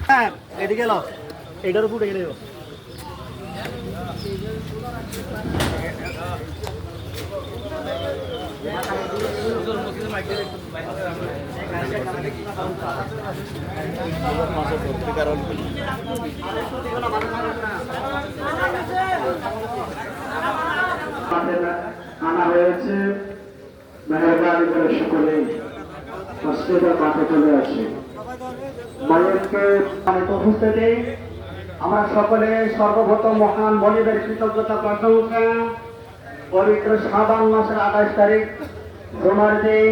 হ্যাঁ এদিকে এলো, এটার উপর রেখে দেবো। আনা হয়েছে মেহরবানি করে সকলেই মসজিদের মাঠে চলে আসে। মায়েরকে উপস্থিতি আমরা সকলে সর্বপ্রথম মহান বলিদের কৃতজ্ঞতা প্রশংসা। পবিত্র শাবান মাসের 28 তারিখ জুমার দিন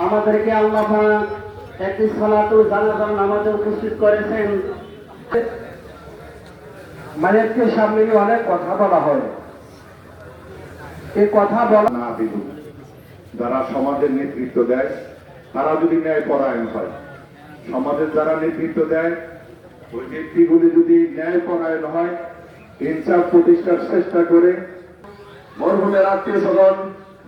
আমাদেরকে আল্লাহ একটি সালাতুল জানাজার নামাজে উপস্থিত করেছেন। মায়েরকে সামনে অনেক কথা বলা হয়, এই কথা বলা না দিল যারা সমাজের নেতৃত্ব দেয় তারা যদি ন্যায় পরায়ণ হয়, সমাজের যারা নেতৃত্ব দেয় ওই ব্যক্তিগুলি যদি ন্যায় পরায়ণ হয়, ইনসাফ প্রতিষ্ঠার চেষ্টা করে, মরহুমের আত্মীয় স্বজন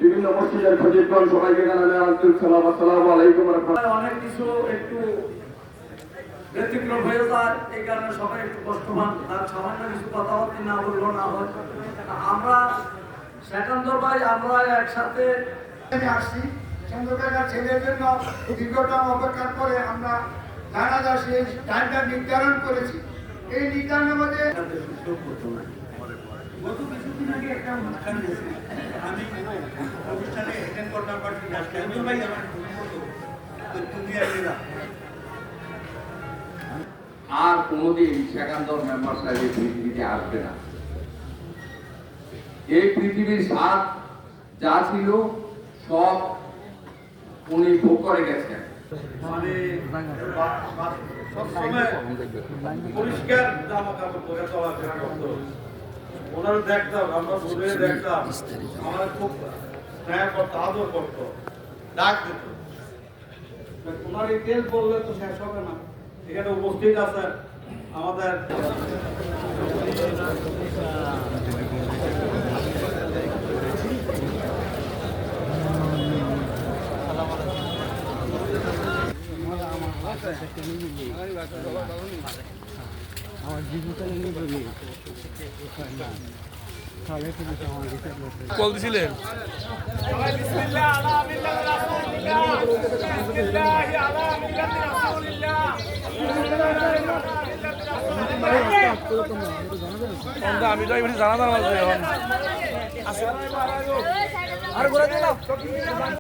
বিভিন্ন মসজিদের খতিবগণ সবাইকে জানালে আন্তরিক সালাম, আসসালামু আলাইকুম ওয়া রাহমাতুল্লাহ। অনেক কিছু একটু ব্যতিক্রম হয়ে যায়, এই কারণে সবাই একটু কষ্ট পান। তার সামান্য কিছু কথাবার্তা না বললো না হয়। আমরা সেকান্দর ভাই আমরা একসাথে আসছি চন্দ্রকাকার ছেলের জন্য দীর্ঘতম অপেক্ষার পরে আমরা জানাজা সেই টাইমটা নির্ধারণ করেছি। এই নির্ধারণের মধ্যে গত কিছুদিন আগে একটা অনুষ্ঠান হয়েছে, আমি অনুষ্ঠানে অ্যাটেন্ড করতে পারছি না। চন্দ্র ভাই আমার তুমি আর কোনোদিন সেকান্দর মেম্বার সাহেব এই পৃথিবীতে আসবে না। এই পৃথিবীর স্বাদ যা ছিল সব উনি ভোগ করে গেছেন। মানে সবসময় পরিষ্কার জামা কাপড় পরে চলাফেরা করতো। ওনারা দেখতাম, আমরা দূরে দেখতাম, আমার খুব স্নেহ করতো, আদর করতো, ডাক দিত। ওনার ইতিহাস বললে তো শেষ হবে না। এখানে উপস্থিত আছেন আমাদের কল দিছিলেন আমি তো জানাতাম